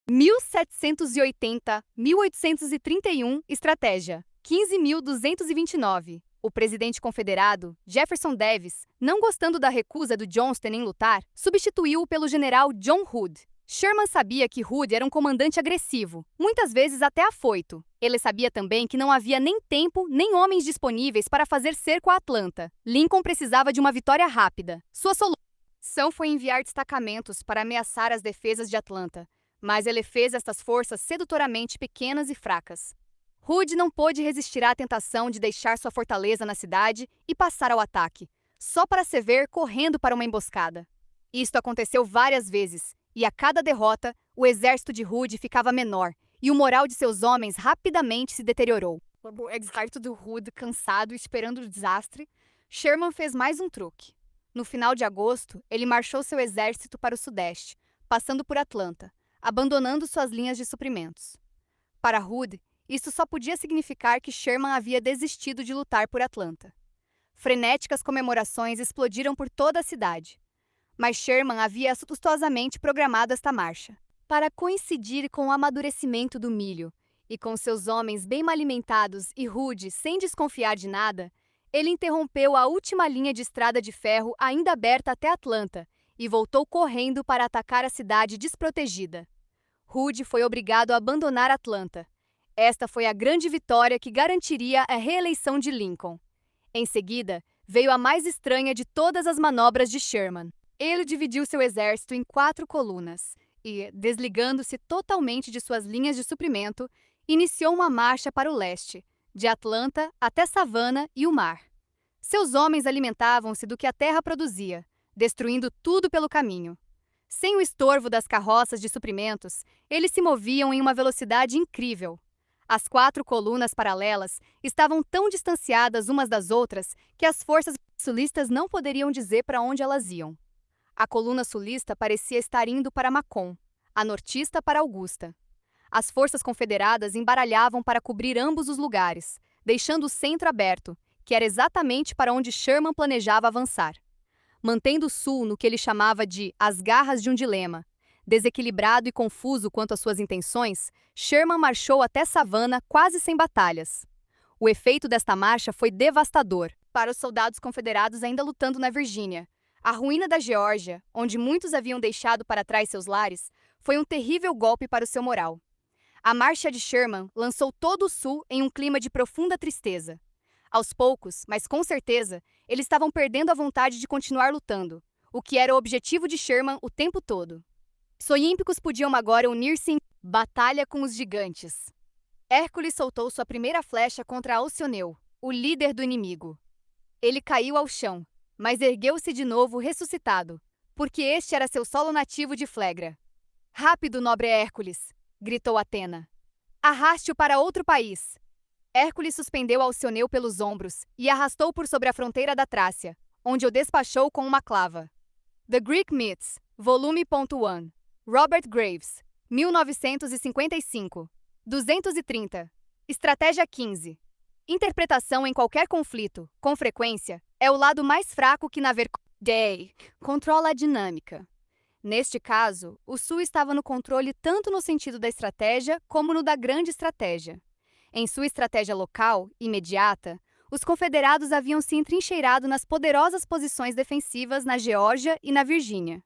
1780-1831 Estratégia 15.229. O presidente confederado, Jefferson Davis, não gostando da recusa do Johnston em lutar, substituiu-o pelo general John Hood. Sherman sabia que Hood era um comandante agressivo, muitas vezes até afoito. Ele sabia também que não havia nem tempo nem homens disponíveis para fazer cerco a Atlanta. Lincoln precisava de uma vitória rápida. Sua solução foi enviar destacamentos para ameaçar as defesas de Atlanta, mas ele fez estas forças sedutoramente pequenas e fracas. Hood não pôde resistir à tentação de deixar sua fortaleza na cidade e passar ao ataque, só para se ver correndo para uma emboscada. Isto aconteceu várias vezes, e a cada derrota, o exército de Hood ficava menor, e o moral de seus homens rapidamente se deteriorou. O exército de Hood, cansado e esperando o desastre, Sherman fez mais um truque. No final de agosto, ele marchou seu exército para o sudeste, passando por Atlanta, abandonando suas linhas de suprimentos. Para Hood, isso só podia significar que Sherman havia desistido de lutar por Atlanta. Frenéticas comemorações explodiram por toda a cidade. Mas Sherman havia astutosamente programado esta marcha. Para coincidir com o amadurecimento do milho, e com seus homens bem alimentados e Hood sem desconfiar de nada, ele interrompeu a última linha de estrada de ferro ainda aberta até Atlanta e voltou correndo para atacar a cidade desprotegida. Hood foi obrigado a abandonar Atlanta. Esta foi a grande vitória que garantiria a reeleição de Lincoln. Em seguida, veio a mais estranha de todas as manobras de Sherman. Ele dividiu seu exército em 4 colunas e, desligando-se totalmente de suas linhas de suprimento, iniciou uma marcha para o leste, de Atlanta até Savannah e o mar. Seus homens alimentavam-se do que a terra produzia, destruindo tudo pelo caminho. Sem o estorvo das carroças de suprimentos, eles se moviam em uma velocidade incrível. As 4 colunas paralelas estavam tão distanciadas umas das outras que as forças sulistas não poderiam dizer para onde elas iam. A coluna sulista parecia estar indo para Macon, a nortista para Augusta. As forças confederadas embaralhavam para cobrir ambos os lugares, deixando o centro aberto, que era exatamente para onde Sherman planejava avançar. Mantendo o sul no que ele chamava de as garras de um dilema, desequilibrado e confuso quanto às suas intenções, Sherman marchou até Savannah quase sem batalhas. O efeito desta marcha foi devastador para os soldados confederados ainda lutando na Virgínia. A ruína da Geórgia, onde muitos haviam deixado para trás seus lares, foi um terrível golpe para o seu moral. A marcha de Sherman lançou todo o sul em um clima de profunda tristeza. Aos poucos, mas com certeza, eles estavam perdendo a vontade de continuar lutando, o que era o objetivo de Sherman o tempo todo. Os olímpicos podiam agora unir-se em batalha com os gigantes. Hércules soltou sua primeira flecha contra Alcioneu, o líder do inimigo. Ele caiu ao chão, mas ergueu-se de novo ressuscitado, porque este era seu solo nativo de Flegra. "Rápido, nobre Hércules!" gritou Atena. "Arraste-o para outro país!" Hércules suspendeu Alcioneu pelos ombros e arrastou por sobre a fronteira da Trácia, onde o despachou com uma clava. The Greek Myths, Volume 1. Robert Graves, 1955. 230. Estratégia 15. Interpretação em qualquer conflito, com frequência, é o lado mais fraco que na verdade controla a dinâmica. Neste caso, o Sul estava no controle tanto no sentido da estratégia como no da grande estratégia. Em sua estratégia local, imediata, os confederados haviam se entrincheirado nas poderosas posições defensivas na Geórgia e na Virgínia.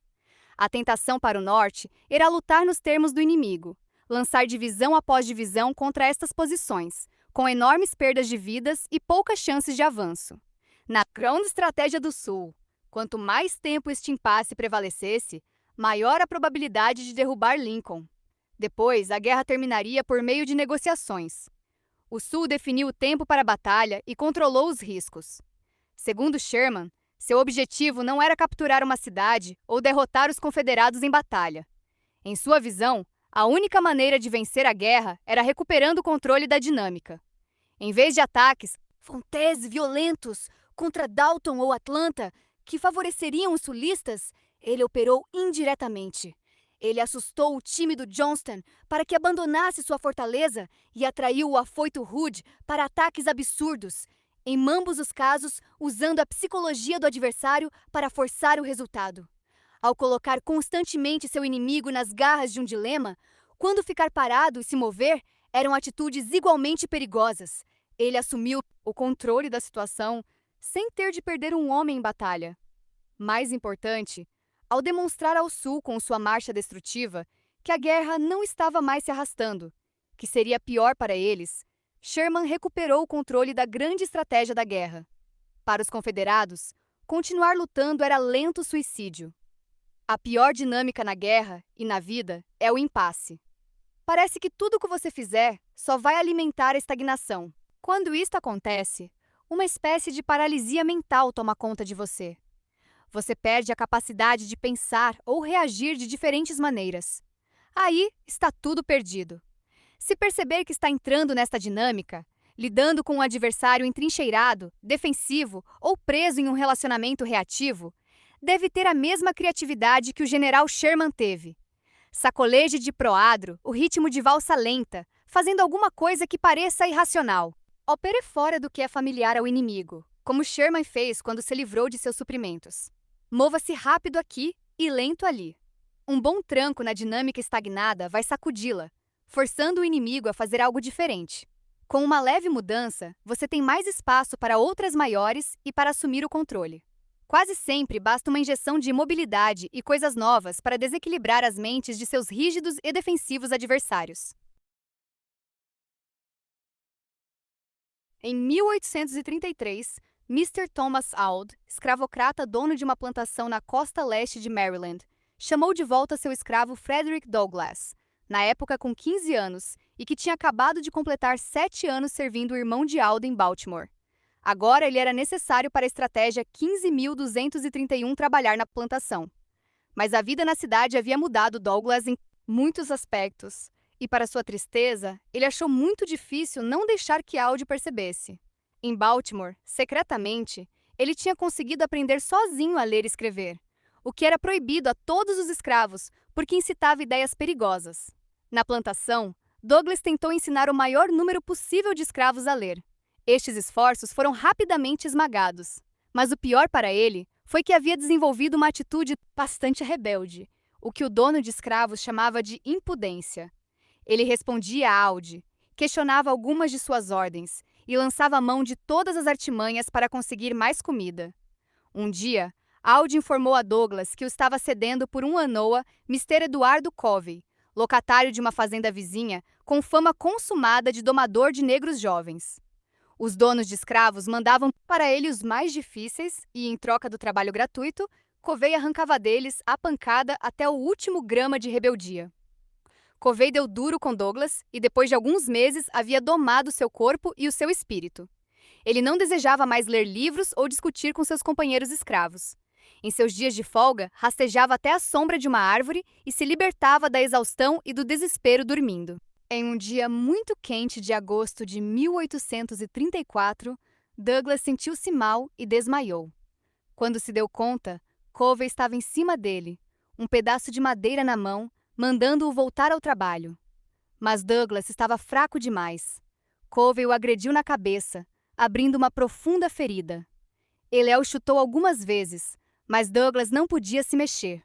A tentação para o norte era lutar nos termos do inimigo, lançar divisão após divisão contra estas posições, com enormes perdas de vidas e poucas chances de avanço. Na grande estratégia do Sul, quanto mais tempo este impasse prevalecesse, maior a probabilidade de derrubar Lincoln. Depois, a guerra terminaria por meio de negociações. O Sul definiu o tempo para a batalha e controlou os riscos. Segundo Sherman, seu objetivo não era capturar uma cidade ou derrotar os confederados em batalha. Em sua visão, a única maneira de vencer a guerra era recuperando o controle da dinâmica. Em vez de ataques frontais violentos contra Dalton ou Atlanta, que favoreceriam os sulistas, ele operou indiretamente. Ele assustou o time do Johnston para que abandonasse sua fortaleza e atraiu o afoito Hood para ataques absurdos, em ambos os casos usando a psicologia do adversário para forçar o resultado. Ao colocar constantemente seu inimigo nas garras de um dilema, Quando ficar parado e se mover eram atitudes igualmente perigosas. Ele assumiu o controle da situação sem ter de perder um homem em batalha. Mais importante, ao demonstrar ao Sul com sua marcha destrutiva que a guerra não estava mais se arrastando, que seria pior para eles, Sherman recuperou o controle da grande estratégia da guerra. Para os confederados, continuar lutando era lento suicídio. A pior dinâmica na guerra e na vida é o impasse. Parece que tudo o que você fizer só vai alimentar a estagnação. Quando isto acontece, uma espécie de paralisia mental toma conta de você. Você perde a capacidade de pensar ou reagir de diferentes maneiras. Aí está tudo perdido. Se perceber que está entrando nesta dinâmica, lidando com um adversário entrincheirado, defensivo ou preso em um relacionamento reativo, deve ter a mesma criatividade que o general Sherman teve. Sacoleje de proadro o ritmo de valsa lenta, fazendo alguma coisa que pareça irracional. Opere fora do que é familiar ao inimigo, como Sherman fez quando se livrou de seus suprimentos. Mova-se rápido aqui e lento ali. Um bom tranco na dinâmica estagnada vai sacudi-la, forçando o inimigo a fazer algo diferente. Com uma leve mudança, você tem mais espaço para outras maiores e para assumir o controle. Quase sempre basta uma injeção de imobilidade e coisas novas para desequilibrar as mentes de seus rígidos e defensivos adversários. Em 1833, Mr. Thomas Auld, escravocrata dono de uma plantação na costa leste de Maryland, chamou de volta seu escravo Frederick Douglass, na época com 15 anos, e que tinha acabado de completar 7 anos servindo o irmão de Auld em Baltimore. Agora ele era necessário para a estratégia 15.231 trabalhar na plantação. Mas a vida na cidade havia mudado Douglass em muitos aspectos, e para sua tristeza, ele achou muito difícil não deixar que Auld percebesse. Em Baltimore, secretamente, ele tinha conseguido aprender sozinho a ler e escrever, o que era proibido a todos os escravos, porque incitava ideias perigosas. Na plantação, Douglass tentou ensinar o maior número possível de escravos a ler. Estes esforços foram rapidamente esmagados. Mas o pior para ele foi que havia desenvolvido uma atitude bastante rebelde, o que o dono de escravos chamava de impudência. Ele respondia a Auld, questionava algumas de suas ordens e lançava mão de todas as artimanhas para conseguir mais comida. Um dia, Auld informou a Douglass que o estava cedendo por um anoa Mr. Eduardo Covey, locatário de uma fazenda vizinha com fama consumada de domador de negros jovens. Os donos de escravos mandavam para ele os mais difíceis e, em troca do trabalho gratuito, Covey arrancava deles a pancada até o último grama de rebeldia. Covey deu duro com Douglass e, depois de alguns meses, havia domado seu corpo e o seu espírito. Ele não desejava mais ler livros ou discutir com seus companheiros escravos. Em seus dias de folga, rastejava até a sombra de uma árvore e se libertava da exaustão e do desespero dormindo. Em um dia muito quente de agosto de 1834, Douglass sentiu-se mal e desmaiou. Quando se deu conta, Covey estava em cima dele, um pedaço de madeira na mão, mandando-o voltar ao trabalho. Mas Douglass estava fraco demais. Covey o agrediu na cabeça, abrindo uma profunda ferida. Ele o chutou algumas vezes, mas Douglass não podia se mexer.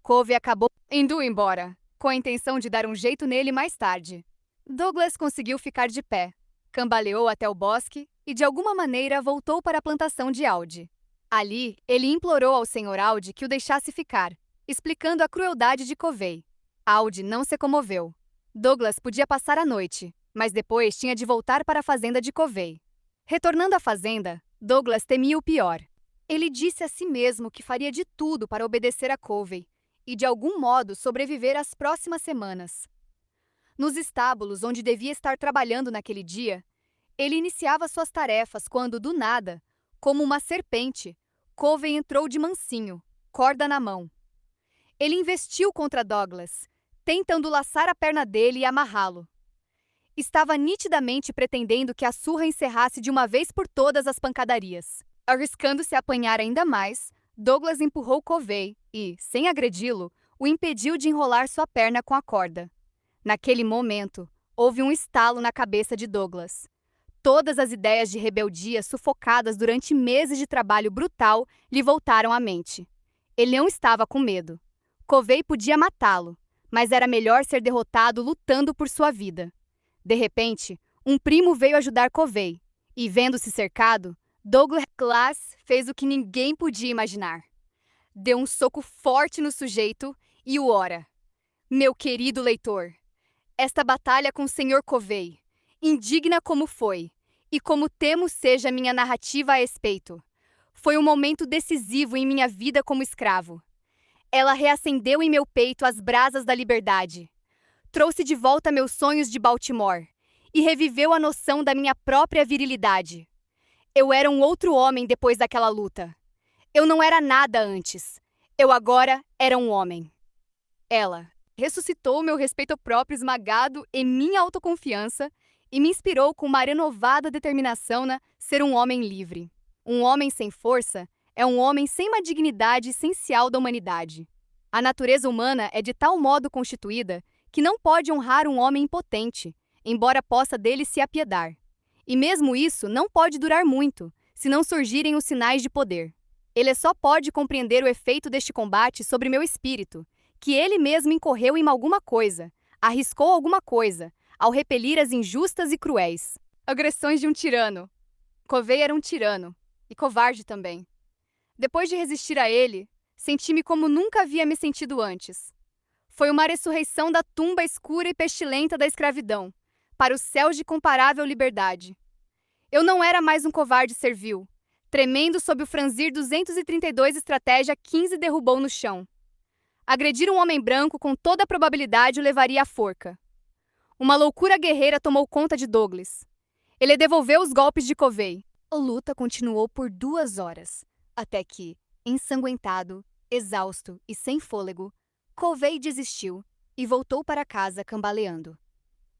Covey acabou indo embora, com a intenção de dar um jeito nele mais tarde. Douglass conseguiu ficar de pé, cambaleou até o bosque e, de alguma maneira, voltou para a plantação de Auld. Ali, ele implorou ao Sr. Auld que o deixasse ficar, explicando a crueldade de Covey. Auld não se comoveu. Douglass podia passar a noite, mas depois tinha de voltar para a fazenda de Covey. Retornando à fazenda, Douglass temia o pior. Ele disse a si mesmo que faria de tudo para obedecer a Covey e, de algum modo, sobreviver às próximas semanas. Nos estábulos onde devia estar trabalhando naquele dia, ele iniciava suas tarefas quando, do nada, como uma serpente, Covey entrou de mansinho, corda na mão. Ele investiu contra Douglass, tentando laçar a perna dele e amarrá-lo. Estava nitidamente pretendendo que a surra encerrasse de uma vez por todas as pancadarias. Arriscando-se a apanhar ainda mais, Douglass empurrou Covey e, sem agredi-lo, o impediu de enrolar sua perna com a corda. Naquele momento, houve um estalo na cabeça de Douglass. Todas as ideias de rebeldia sufocadas durante meses de trabalho brutal lhe voltaram à mente. Ele não estava com medo. Covey podia matá-lo, mas era melhor ser derrotado lutando por sua vida. De repente, um primo veio ajudar Covey, e vendo-se cercado, Douglas Glass fez o que ninguém podia imaginar. Deu um soco forte no sujeito e o ora. Meu querido leitor, esta batalha com o Sr. Covey, indigna como foi, e como temo seja minha narrativa a respeito, foi um momento decisivo em minha vida como escravo. Ela reacendeu em meu peito as brasas da liberdade, trouxe de volta meus sonhos de Baltimore e reviveu a noção da minha própria virilidade. Eu era um outro homem depois daquela luta. Eu não era nada antes. Eu agora era um homem. Ela ressuscitou meu respeito próprio esmagado e minha autoconfiança e me inspirou com uma renovada determinação na ser um homem livre. Um homem sem força é um homem sem uma dignidade essencial da humanidade. A natureza humana é de tal modo constituída que não pode honrar um homem impotente, embora possa dele se apiedar. E mesmo isso não pode durar muito, se não surgirem os sinais de poder. Ele só pode compreender o efeito deste combate sobre meu espírito, que ele mesmo incorreu em alguma coisa, arriscou alguma coisa, ao repelir as injustas e cruéis agressões de um tirano. Covey era um tirano, e covarde também. Depois de resistir a ele, senti-me como nunca havia me sentido antes. Foi uma ressurreição da tumba escura e pestilenta da escravidão, para os céus de comparável liberdade. Eu não era mais um covarde servil, tremendo sob o franzir 232 estratégia 15 derrubou no chão. Agredir um homem branco com toda a probabilidade o levaria à forca. Uma loucura guerreira tomou conta de Douglas. Ele devolveu os golpes de Covey. A luta continuou por 2 horas, até que, ensanguentado, exausto e sem fôlego, Covey desistiu e voltou para casa cambaleando.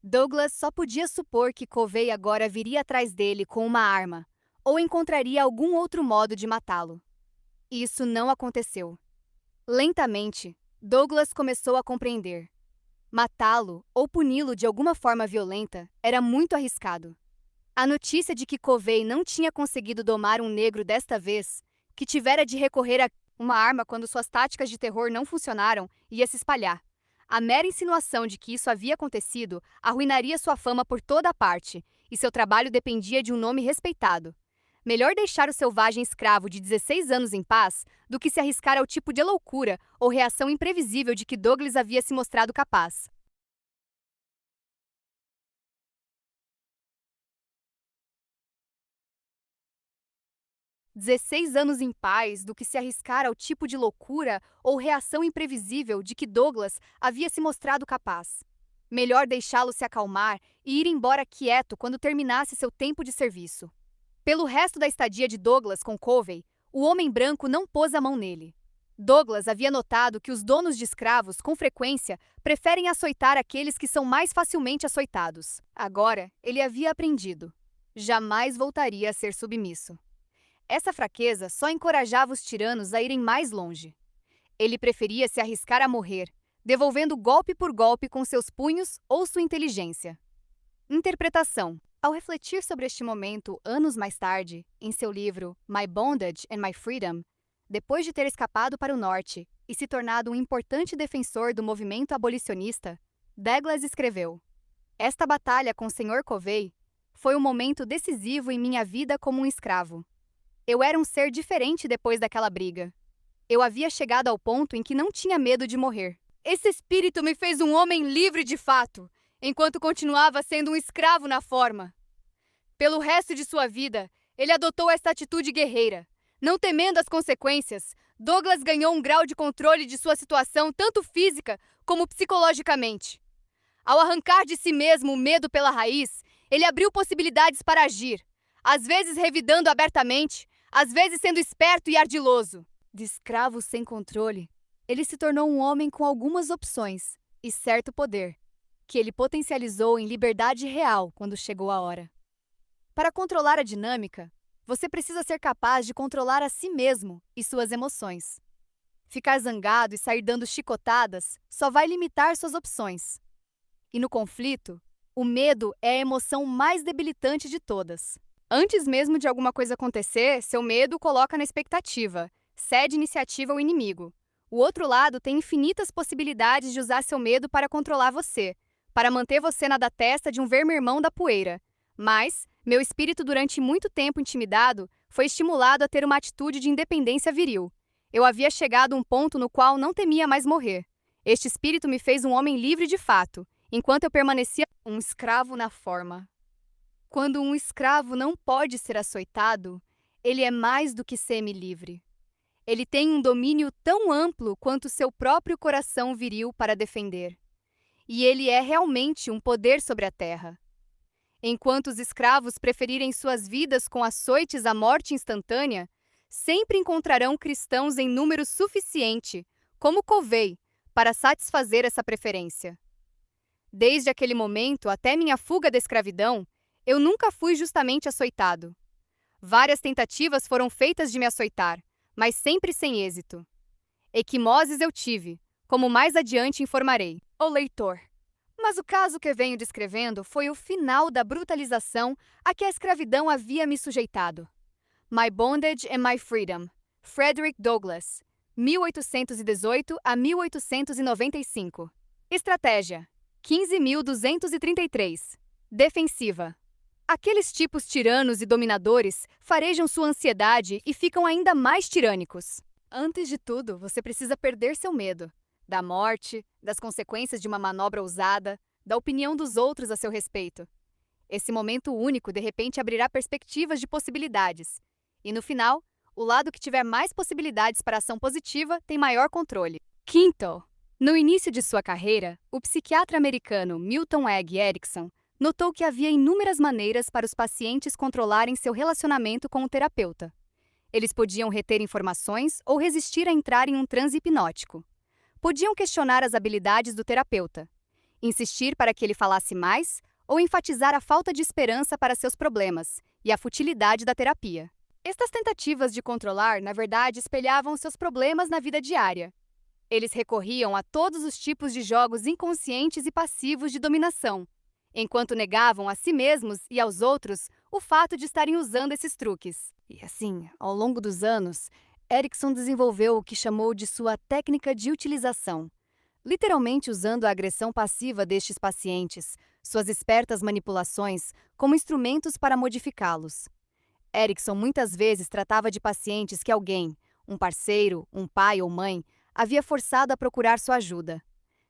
Douglas só podia supor que Covey agora viria atrás dele com uma arma, ou encontraria algum outro modo de matá-lo. Isso não aconteceu. Lentamente, Douglas começou a compreender. Matá-lo ou puni-lo de alguma forma violenta era muito arriscado. A notícia de que Covey não tinha conseguido domar um negro desta vez, que tivera de recorrer a uma arma quando suas táticas de terror não funcionaram, ia se espalhar. A mera insinuação de que isso havia acontecido arruinaria sua fama por toda a parte, e seu trabalho dependia de um nome respeitado. Melhor deixar o selvagem escravo de 16 anos em paz do que se arriscar ao tipo de loucura ou reação imprevisível de que Douglas havia se mostrado capaz. "16 anos em paz do que se arriscar ao tipo de loucura ou reação imprevisível de que Douglas havia se mostrado capaz. Melhor deixá-lo se acalmar e ir embora quieto quando terminasse seu tempo de serviço. Pelo resto da estadia de Douglas com Covey, o homem branco não pôs a mão nele. Douglas havia notado que os donos de escravos, com frequência, preferem açoitar aqueles que são mais facilmente açoitados. Agora, ele havia aprendido. Jamais voltaria a ser submisso. Essa fraqueza só encorajava os tiranos a irem mais longe. Ele preferia se arriscar a morrer, devolvendo golpe por golpe com seus punhos ou sua inteligência. Interpretação. Ao refletir sobre este momento anos mais tarde, em seu livro My Bondage and My Freedom, depois de ter escapado para o norte e se tornado um importante defensor do movimento abolicionista, Douglas escreveu: "Esta batalha com o Sr. Covey foi um momento decisivo em minha vida como um escravo. Eu era um ser diferente depois daquela briga. Eu havia chegado ao ponto em que não tinha medo de morrer. Esse espírito me fez um homem livre de fato, enquanto continuava sendo um escravo na forma. Pelo resto de sua vida, ele adotou esta atitude guerreira. Não temendo as consequências, Douglas ganhou um grau de controle de sua situação tanto física como psicologicamente. Ao arrancar de si mesmo o medo pela raiz, ele abriu possibilidades para agir, às vezes revidando abertamente, às vezes sendo esperto e ardiloso. De escravo sem controle, ele se tornou um homem com algumas opções e certo poder, que ele potencializou em liberdade real quando chegou a hora. Para controlar a dinâmica, você precisa ser capaz de controlar a si mesmo e suas emoções. Ficar zangado e sair dando chicotadas só vai limitar suas opções. E no conflito, o medo é a emoção mais debilitante de todas. Antes mesmo de alguma coisa acontecer, seu medo coloca na expectativa, cede iniciativa ao inimigo. O outro lado tem infinitas possibilidades de usar seu medo para controlar você, para manter você na da testa de um verme-irmão da poeira. Mas, meu espírito durante muito tempo intimidado foi estimulado a ter uma atitude de independência viril. Eu havia chegado a um ponto no qual não temia mais morrer. Este espírito me fez um homem livre de fato, enquanto eu permanecia um escravo na forma. Quando um escravo não pode ser açoitado, ele é mais do que semi-livre. Ele tem um domínio tão amplo quanto seu próprio coração viril para defender. E ele é realmente um poder sobre a terra. Enquanto os escravos preferirem suas vidas com açoites à morte instantânea, sempre encontrarão cristãos em número suficiente, como Covey, para satisfazer essa preferência. Desde aquele momento até minha fuga da escravidão, eu nunca fui justamente açoitado. Várias tentativas foram feitas de me açoitar, mas sempre sem êxito. Equimoses eu tive, como mais adiante informarei. O leitor. Mas o caso que venho descrevendo foi o final da brutalização a que a escravidão havia me sujeitado. My Bondage and My Freedom, Frederick Douglass, 1818 a 1895. Estratégia: 15.233. Defensiva. Aqueles tipos tiranos e dominadores farejam sua ansiedade e ficam ainda mais tirânicos. Antes de tudo, você precisa perder seu medo. Da morte, das consequências de uma manobra ousada, da opinião dos outros a seu respeito. Esse momento único, de repente, abrirá perspectivas de possibilidades. E no final, o lado que tiver mais possibilidades para ação positiva tem maior controle. Quinto, no início de sua carreira, o psiquiatra americano Milton Egg Erickson notou que havia inúmeras maneiras para os pacientes controlarem seu relacionamento com o terapeuta. Eles podiam reter informações ou resistir a entrar em um transe hipnótico. Podiam questionar as habilidades do terapeuta, insistir para que ele falasse mais ou enfatizar a falta de esperança para seus problemas e a futilidade da terapia. Estas tentativas de controlar, na verdade, espelhavam seus problemas na vida diária. Eles recorriam a todos os tipos de jogos inconscientes e passivos de dominação, enquanto negavam a si mesmos e aos outros o fato de estarem usando esses truques. E assim, ao longo dos anos, Erickson desenvolveu o que chamou de sua técnica de utilização, literalmente usando a agressão passiva destes pacientes, suas espertas manipulações, como instrumentos para modificá-los. Erickson muitas vezes tratava de pacientes que alguém, um parceiro, um pai ou mãe, havia forçado a procurar sua ajuda.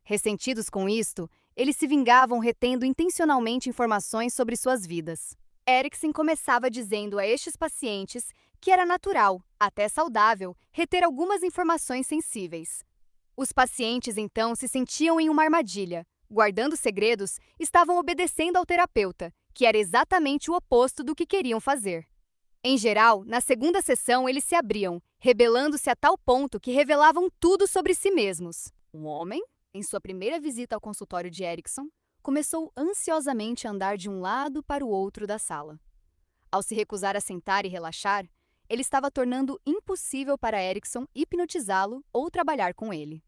Ressentidos com isto, eles se vingavam retendo intencionalmente informações sobre suas vidas. Erickson começava dizendo a estes pacientes que era natural, até saudável, reter algumas informações sensíveis. Os pacientes então se sentiam em uma armadilha. Guardando segredos, estavam obedecendo ao terapeuta, que era exatamente o oposto do que queriam fazer. Em geral, na segunda sessão eles se abriam, rebelando-se a tal ponto que revelavam tudo sobre si mesmos. Um homem, em sua primeira visita ao consultório de Erickson, começou ansiosamente a andar de um lado para o outro da sala. Ao se recusar a sentar e relaxar, ele estava tornando impossível para Erickson hipnotizá-lo ou trabalhar com ele.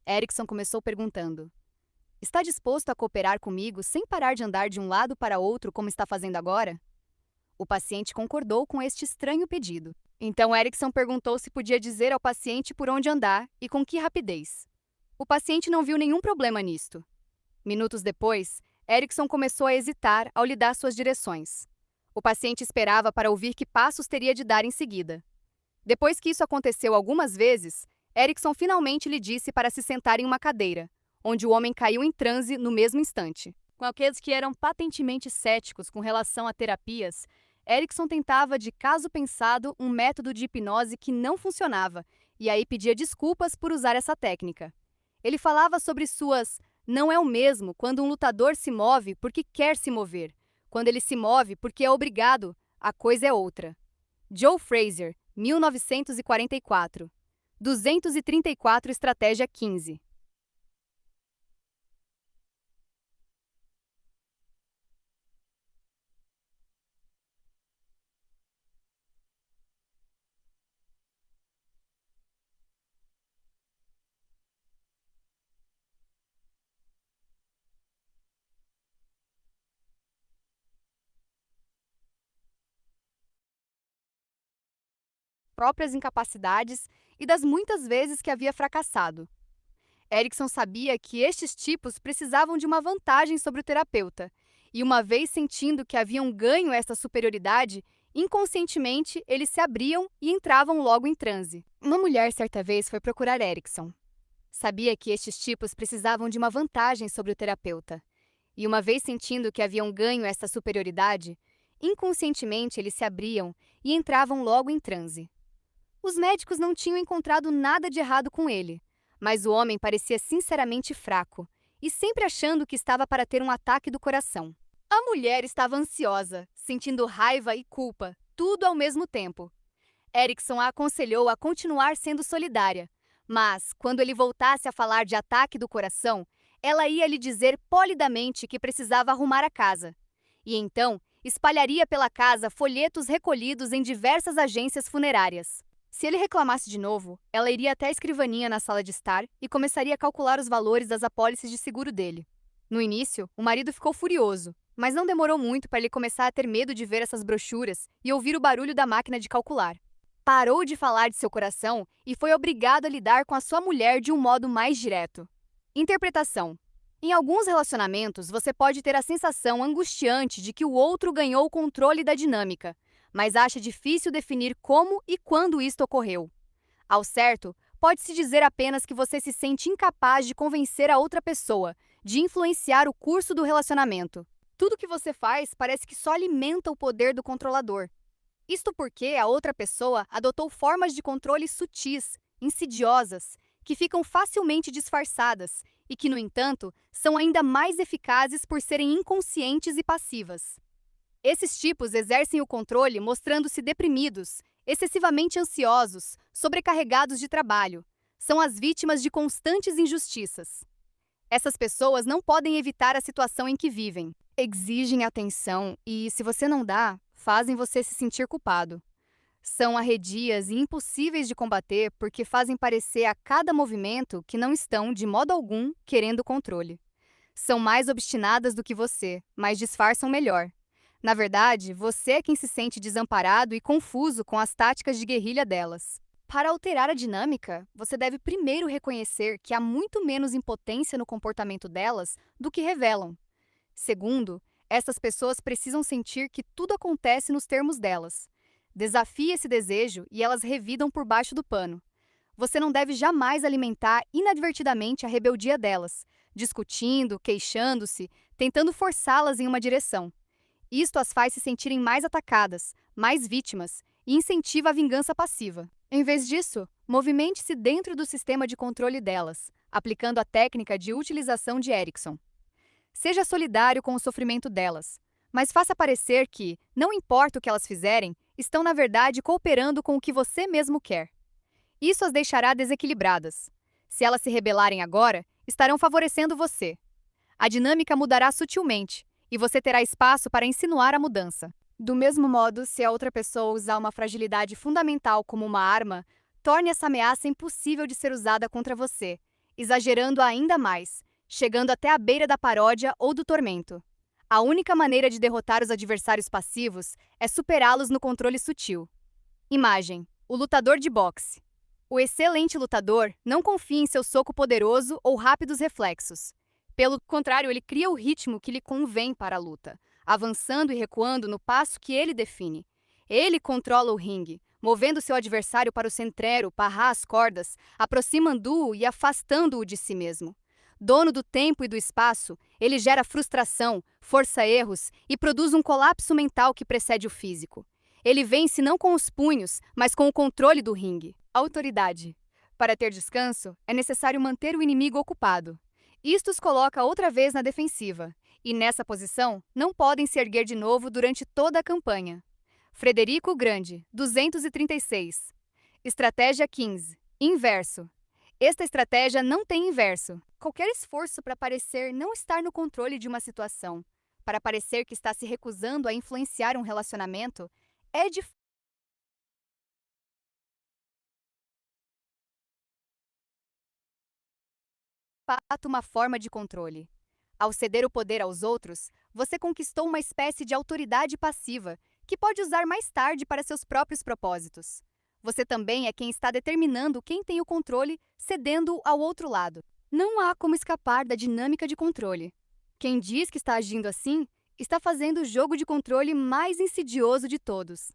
Erickson começou perguntando: "Está disposto a cooperar comigo sem parar de andar de um lado para outro como está fazendo agora?" O paciente concordou com este estranho pedido. Então Erickson perguntou se podia dizer ao paciente por onde andar e com que rapidez. O paciente não viu nenhum problema nisto. Minutos depois, Erickson começou a hesitar ao lhe dar suas direções. O paciente esperava para ouvir que passos teria de dar em seguida. Depois que isso aconteceu algumas vezes, Erickson finalmente lhe disse para se sentar em uma cadeira, onde o homem caiu em transe no mesmo instante. Com aqueles que eram patentemente céticos com relação a terapias, Erickson tentava de caso pensado um método de hipnose que não funcionava, e aí pedia desculpas por usar essa técnica. Ele falava sobre suas "não é o mesmo quando um lutador se move porque quer se mover. Quando ele se move porque é obrigado, a coisa é outra." Joe Frazier, 1944. 234 Estratégia 15. próprias incapacidades e das muitas vezes que havia fracassado. Erickson sabia que estes tipos precisavam de uma vantagem sobre o terapeuta, e uma vez sentindo que haviam ganho essa superioridade, inconscientemente eles se abriam e entravam logo em transe. Uma mulher certa vez foi procurar Erickson. Sabia que estes tipos precisavam de uma vantagem sobre o terapeuta, e uma vez sentindo que haviam ganho essa superioridade, inconscientemente eles se abriam e entravam logo em transe. Os médicos não tinham encontrado nada de errado com ele, mas o homem parecia sinceramente fraco e sempre achando que estava para ter um ataque do coração. A mulher estava ansiosa, sentindo raiva e culpa, tudo ao mesmo tempo. Erickson a aconselhou a continuar sendo solidária, mas, quando ele voltasse a falar de ataque do coração, ela ia lhe dizer polidamente que precisava arrumar a casa. E então, espalharia pela casa folhetos recolhidos em diversas agências funerárias. Se ele reclamasse de novo, ela iria até a escrivaninha na sala de estar e começaria a calcular os valores das apólices de seguro dele. No início, o marido ficou furioso, mas não demorou muito para ele começar a ter medo de ver essas brochuras e ouvir o barulho da máquina de calcular. Parou de falar de seu coração e foi obrigado a lidar com a sua mulher de um modo mais direto. Interpretação. Em alguns relacionamentos, você pode ter a sensação angustiante de que o outro ganhou o controle da dinâmica, mas acha difícil definir como e quando isto ocorreu. Ao certo, pode-se dizer apenas que você se sente incapaz de convencer a outra pessoa, de influenciar o curso do relacionamento. Tudo que você faz parece que só alimenta o poder do controlador. Isto porque a outra pessoa adotou formas de controle sutis, insidiosas, que ficam facilmente disfarçadas e que, no entanto, são ainda mais eficazes por serem inconscientes e passivas. Esses tipos exercem o controle mostrando-se deprimidos, excessivamente ansiosos, sobrecarregados de trabalho. São as vítimas de constantes injustiças. Essas pessoas não podem evitar a situação em que vivem. Exigem atenção e, se você não dá, fazem você se sentir culpado. São arredias e impossíveis de combater porque fazem parecer a cada movimento que não estão, de modo algum, querendo controle. São mais obstinadas do que você, mas disfarçam melhor. Na verdade, você é quem se sente desamparado e confuso com as táticas de guerrilha delas. Para alterar a dinâmica, você deve primeiro reconhecer que há muito menos impotência no comportamento delas do que revelam. Segundo, essas pessoas precisam sentir que tudo acontece nos termos delas. Desafie esse desejo e elas revidam por baixo do pano. Você não deve jamais alimentar inadvertidamente a rebeldia delas, discutindo, queixando-se, tentando forçá-las em uma direção. Isto as faz se sentirem mais atacadas, mais vítimas, e incentiva a vingança passiva. Em vez disso, movimente-se dentro do sistema de controle delas, aplicando a técnica de utilização de Erickson. Seja solidário com o sofrimento delas, mas faça parecer que, não importa o que elas fizerem, estão na verdade cooperando com o que você mesmo quer. Isso as deixará desequilibradas. Se elas se rebelarem agora, estarão favorecendo você. A dinâmica mudará sutilmente, e você terá espaço para insinuar a mudança. Do mesmo modo, se a outra pessoa usar uma fragilidade fundamental como uma arma, torne essa ameaça impossível de ser usada contra você, exagerando-a ainda mais, chegando até a beira da paródia ou do tormento. A única maneira de derrotar os adversários passivos é superá-los no controle sutil. Imagem: o lutador de boxe. O excelente lutador não confia em seu soco poderoso ou rápidos reflexos. Pelo contrário, ele cria o ritmo que lhe convém para a luta, avançando e recuando no passo que ele define. Ele controla o ringue, movendo seu adversário para o centrero, parrar as cordas, aproximando-o e afastando-o de si mesmo. Dono do tempo e do espaço, ele gera frustração, força erros e produz um colapso mental que precede o físico. Ele vence não com os punhos, mas com o controle do ringue. Autoridade. Para ter descanso, é necessário manter o inimigo ocupado. Isto os coloca outra vez na defensiva, e nessa posição não podem se erguer de novo durante toda a campanha. Frederico o Grande, 236. Estratégia 15. Inverso. Esta estratégia não tem inverso. Qualquer esforço para parecer não estar no controle de uma situação, para parecer que está se recusando a influenciar um relacionamento, é de fato uma forma de controle. Ao ceder o poder aos outros, você conquistou uma espécie de autoridade passiva, que pode usar mais tarde para seus próprios propósitos. Você também é quem está determinando quem tem o controle, cedendo ao outro lado. Não há como escapar da dinâmica de controle. Quem diz que está agindo assim, está fazendo o jogo de controle mais insidioso de todos.